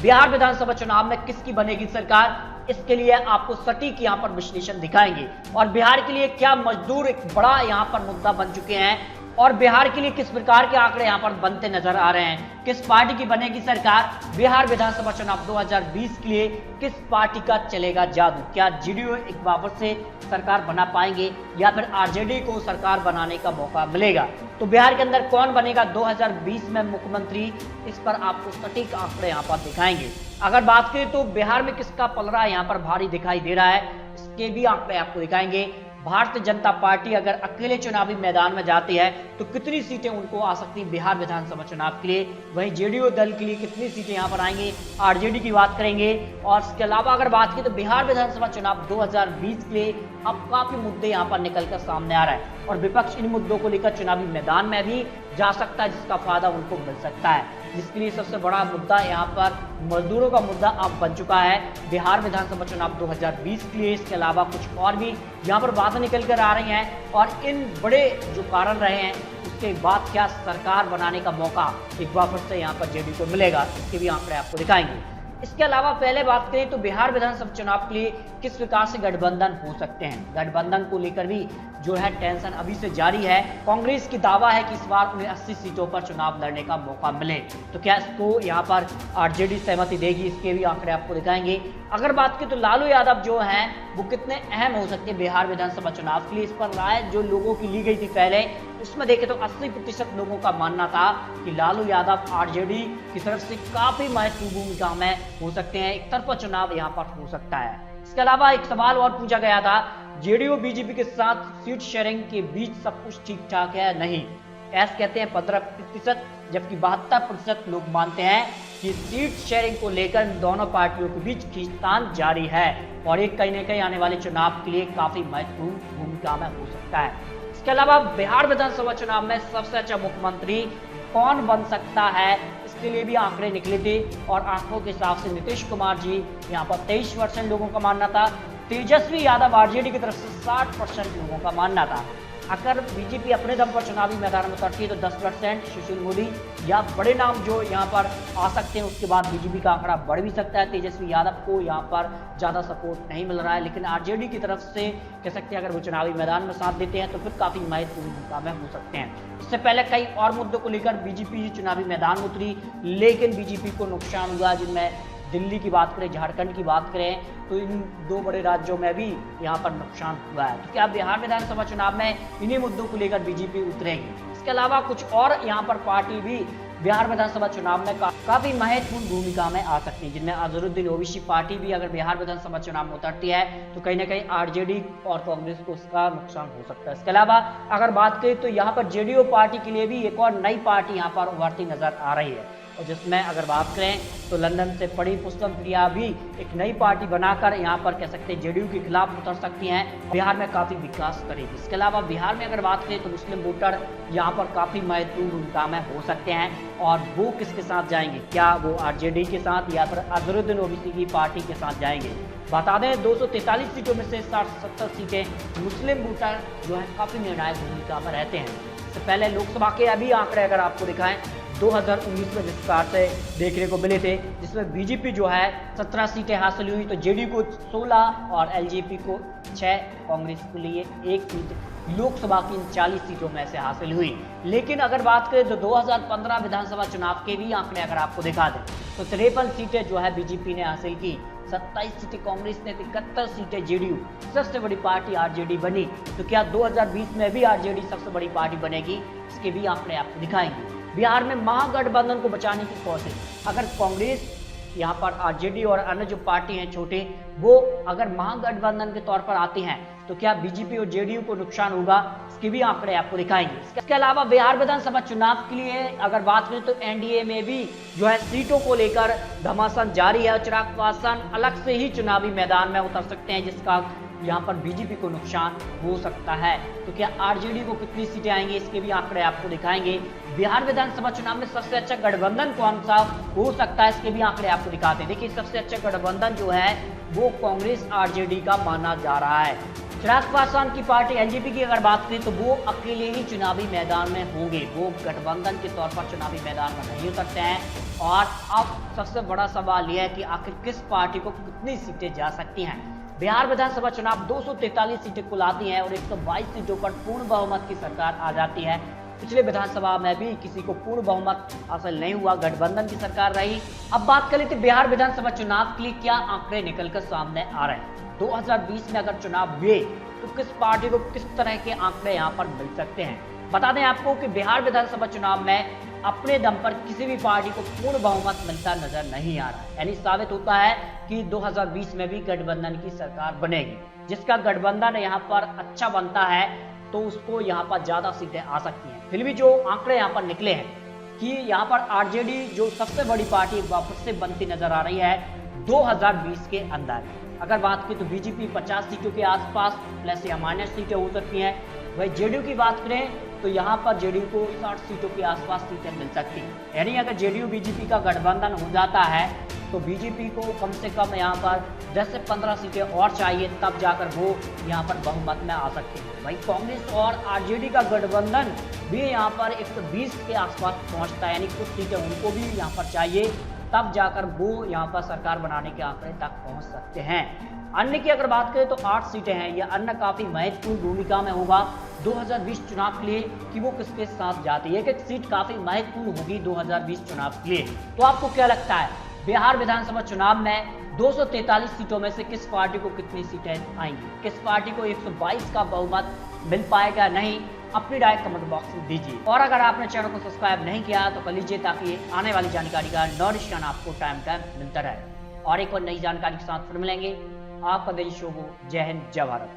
बिहार विधानसभा चुनाव में किसकी बनेगी सरकार, इसके लिए आपको सटीक यहां पर विश्लेषण दिखाएंगे। और बिहार के लिए क्या मजदूर एक बड़ा यहां पर मुद्दा बन चुके हैं और बिहार के लिए किस प्रकार के आंकड़े यहां पर बनते नजर आ रहे हैं, किस पार्टी की बनेगी सरकार, बिहार विधानसभा चुनाव 2020 के लिए किस पार्टी का चलेगा जादू, क्या जेडीयू एक बार से सरकार बना पाएंगे या फिर आरजेडी को सरकार बनाने का मौका मिलेगा। तो बिहार के अंदर कौन बनेगा 2020 में मुख्यमंत्री, इस पर आपको सटीक आंकड़े यहां पर दिखाएंगे। अगर बात करें तो बिहार में किसका पलड़ा यहां पर भारी दिखाई दे रहा है, इसके भी आंकड़े आपको दिखाएंगे। भारतीय जनता पार्टी अगर अकेले चुनावी मैदान में जाती है तो कितनी सीटें उनको आ सकती है बिहार विधानसभा चुनाव के लिए, वहीं जेडीयू दल के लिए कितनी सीटें यहां पर आएंगी, आरजेडी की बात करेंगे। और इसके अलावा अगर बात की तो बिहार विधानसभा चुनाव 2020 के लिए अब काफी मुद्दे यहां पर निकलकर सामने आ रहा है और विपक्ष इन मुद्दों को लेकर चुनावी मैदान में भी जा सकता है, जिसका फायदा उनको मिल सकता है। जिसके लिए सबसे बड़ा मुद्दा यहाँ पर मजदूरों का मुद्दा अब बन चुका है बिहार विधानसभा चुनाव 2020 के लिए। इसके अलावा कुछ और भी यहाँ पर बातें निकल कर आ रही हैं और इन बड़े जो कारण रहे हैं उसके बाद क्या सरकार बनाने का मौका एक बार फिर से यहाँ पर जेडीयू को मिलेगा, इसके भी आंकड़े आपको दिखाएंगे। इसके अलावा पहले बात करें तो बिहार विधानसभा चुनाव के लिए किस प्रकार से गठबंधन हो सकते हैं, गठबंधन को लेकर भी जो है टेंशन अभी से जारी है। कांग्रेस की दावा है कि इस बार उन्हें 80 सीटों पर चुनाव लड़ने का मौका मिले, तो क्या इसको यहाँ पर आरजेडी सहमति देगी, इसके भी आंकड़े आपको दिखाएंगे। अगर बात की तो लालू यादव जो हैं वो कितने अहम हो सकते हैं बिहार विधानसभा चुनाव के लिए, इस पर राय जो लोगों की ली गई थी पहले, उसमें देखें तो 80% लोगों का मानना था कि लालू यादव आरजेडी की तरफ से काफी महत्वपूर्ण भूमिका में हो सकते हैं, एक तरफा चुनाव यहाँ पर हो सकता है। इसके अलावा एक सवाल और पूछा गया था, जेडीयू बीजेपी के साथ सीट शेयरिंग के बीच सब कुछ ठीक ठाक है नहीं, ऐसे कहते हैं 15%, जबकि 72% लोग मानते हैं कि सीट शेयरिंग को लेकर इन दोनों पार्टियों के बीच खींचतान जारी है और एक कहीं न कहीं आने वाले चुनाव के लिए काफी महत्वपूर्ण भूमिका में हो सकता है। इसके अलावा बिहार विधानसभा चुनाव में सबसे अच्छा मुख्यमंत्री कौन बन सकता है, इसके लिए भी आंकड़े निकले थे और आंकड़ों के हिसाब से नीतीश कुमार जी यहाँ पर 23% लोगों का मानना था, तेजस्वी यादव आरजेडी की तरफ से 60% लोगों का मानना था। अगर बीजेपी अपने दम पर चुनावी मैदान में उतरती है तो 10% सुशील मोदी या बड़े नाम जो यहाँ पर आ सकते हैं, उसके बाद बीजेपी का आंकड़ा बढ़ भी सकता है। तेजस्वी यादव को यहाँ पर ज़्यादा सपोर्ट नहीं मिल रहा है, लेकिन आरजेडी की तरफ से कह सकते हैं अगर वो चुनावी मैदान में साथ देते हैं तो फिर काफ़ी महत्वपूर्ण भूमिका में हो सकते हैं। इससे पहले कई और मुद्दों को लेकर बीजेपी चुनावी मैदान में उतरी, लेकिन बीजेपी को नुकसान हुआ, जिनमें दिल्ली की बात करें, झारखंड की बात करें तो इन दो बड़े राज्यों में भी यहाँ पर नुकसान हुआ है। तो क्या बिहार विधानसभा चुनाव में इन्हीं मुद्दों को लेकर बीजेपी उतरेगी। इसके अलावा कुछ और यहाँ पर पार्टी भी बिहार विधानसभा चुनाव में काफी महत्वपूर्ण भूमिका में आ सकती है, जिनमें अजहरुद्दीन ओवैसी पार्टी भी अगर बिहार विधानसभा चुनाव में उतरती है तो कहीं ना कहीं आरजेडी और कांग्रेस को उसका नुकसान हो सकता है। इसके अलावा अगर बात करें तो यहाँ पर जेडीयू पार्टी के लिए भी एक और नई पार्टी यहाँ पर उभरती नजर आ रही है, और जिसमें अगर बात करें तो लंदन से पड़ी पुष्पम प्रिया भी एक नई पार्टी बनाकर यहाँ पर कह सकते हैं जेडीयू के खिलाफ उतर सकती हैं, बिहार में काफी विकास करेगी। इसके अलावा बिहार में अगर बात करें तो मुस्लिम वोटर यहाँ पर काफी महत्वपूर्ण भूमिका में हो सकते हैं और वो किसके साथ जाएंगे, क्या वो आरजेडी के साथ या फिर अजहरुद्दीन ओवैसी की पार्टी के साथ जाएंगे। बता दें 243 सीटों में से 60-70 सीटें मुस्लिम वोटर जो है काफी निर्णायक भूमिका में रहते हैं। इससे पहले लोकसभा के अभी आंकड़े अगर आपको दिखाएं 2019 में जिस प्रकार से देखने को मिले थे, जिसमें बीजेपी जो है 17 सीटें हासिल हुई तो जेडीयू को 16 और एलजेपी को 6, कांग्रेस के लिए 1 सीट लोकसभा की 40 सीटों में से हासिल हुई। लेकिन अगर बात करें तो 2015 विधानसभा चुनाव के भी आंकड़े अगर आपको दिखा दें तो 53 सीटें जो है बीजेपी ने हासिल की, 27 सीटें कांग्रेस ने, 71 सीटें जेडीयू, सबसे बड़ी पार्टी आरजेडी बनी। तो क्या 2020 में भी आरजेडी सबसे बड़ी पार्टी बनेगी, इसके भी आंकड़े आपको दिखाएंगे। बिहार में महागठबंधन को बचाने की कोशिश, अगर कांग्रेस यहाँ पर आरजेडी और अन्य जो पार्टी हैं छोटे, वो अगर महागठबंधन के तौर पर आती हैं तो क्या बीजेपी और जेडीयू को नुकसान होगा, इसके भी आंकड़े आपको दिखाएंगे। इसके अलावा बिहार विधानसभा चुनाव के लिए अगर बात करें तो एनडीए में भी जो है सीटों को लेकर घमासान जारी है और चिराग पासवान अलग से ही चुनावी मैदान में उतर सकते हैं, जिसका यहाँ पर बीजेपी को नुकसान हो सकता है। तो क्या आरजेडी को कितनी सीटें आएंगी, इसके भी आंकड़े आपको दिखाएंगे। बिहार विधानसभा चुनाव में सबसे अच्छा गठबंधन कौन सा हो सकता है, इसके भी आंकड़े आपको दिखाते हैं। देखिए सबसे अच्छा गठबंधन जो है वो कांग्रेस आरजेडी का माना जा रहा है। चिराग पासवान की पार्टी एलजेपी की अगर बात करें तो वो अकेले ही चुनावी मैदान में होंगे, वो गठबंधन के तौर पर चुनावी मैदान में नहीं उतरते हैं। और अब सबसे बड़ा सवाल यह है कि आखिर किस पार्टी को कितनी सीटें जा सकती हैं। बिहार विधानसभा चुनाव 243 सीटें कुल आती हैं और 122 सीटों पर पूर्ण बहुमत की सरकार आ जाती है। पिछले विधानसभा में भी किसी को पूर्ण बहुमत हासिल नहीं हुआ, गठबंधन की सरकार रही। अब बात कर लेते बिहार विधानसभा चुनाव के लिए क्या आंकड़े निकलकर सामने आ रहे हैं। 2020 में अगर चुनाव हुए तो किस पार्टी को किस तरह के आंकड़े यहाँ पर मिल सकते हैं। बता दें आपको कि बिहार विधानसभा चुनाव में अपने दम पर किसी भी पार्टी को पूर्ण बहुमत मिलता नजर नहीं आ रहा है। यानी साबित होता है कि 2020 में भी गठबंधन की सरकार बनेगी। जिसका गठबंधन यहाँ पर अच्छा बनता है तो उसको यहाँ पर ज्यादा सीटें आ सकती हैं। फिर भी जो आंकड़े यहाँ पर निकले हैं कि यहाँ पर आरजेडी जो सबसे बड़ी पार्टी वापस से बनती नजर आ रही है 2020 के अंदर। अगर बात की तो बीजेपी 50 सीटों के आसपास प्लस या माइनस सीटें हो सकती हैं। वही जेडीयू की बात करें तो यहाँ पर जेडीयू को 60 सीटों के आसपास सीटें मिल सकती हैं। यानी अगर जेडीयू बीजेपी का गठबंधन हो जाता है तो बीजेपी को कम से कम यहाँ पर 10 से 15 सीटें और चाहिए, तब जाकर वो यहाँ पर बहुमत में आ सकती है। वहीं कांग्रेस और आरजेडी का गठबंधन भी यहाँ पर 120 के आसपास पहुँचता है। यानी कुछ सीटें उनको भी यहाँ पर चाहिए, तब जाकर वो यहाँ पर सरकार बनाने के आंकड़े तक पहुँच सकते हैं। अन्य की अगर बात करें तो 8 सीटें हैं। यह अन्य काफी महत्वपूर्ण भूमिका में होगा 2020 चुनाव के लिए कि वो किसके साथ जाती है। एक सीट काफी महत्वपूर्ण होगी 2020 चुनाव के लिए। तो आपको क्या लगता है बिहार विधानसभा चुनाव में 243 सीटों में से किस पार्टी को कितनी सीटें आएंगी, किस पार्टी को 122 का बहुमत मिल पाएगा नहीं? अपनी राय कमेंट बॉक्स में दीजिए। और अगर आपने चैनल को सब्सक्राइब नहीं किया तो कर लीजिए ताकि आने वाली जानकारी का नोटिफिकेशन आपको टाइम मिलता रहे। और एक और नई जानकारी के साथ फिर मिलेंगे। आपका दिन शुभ हो। जय हिंद, जय भारत।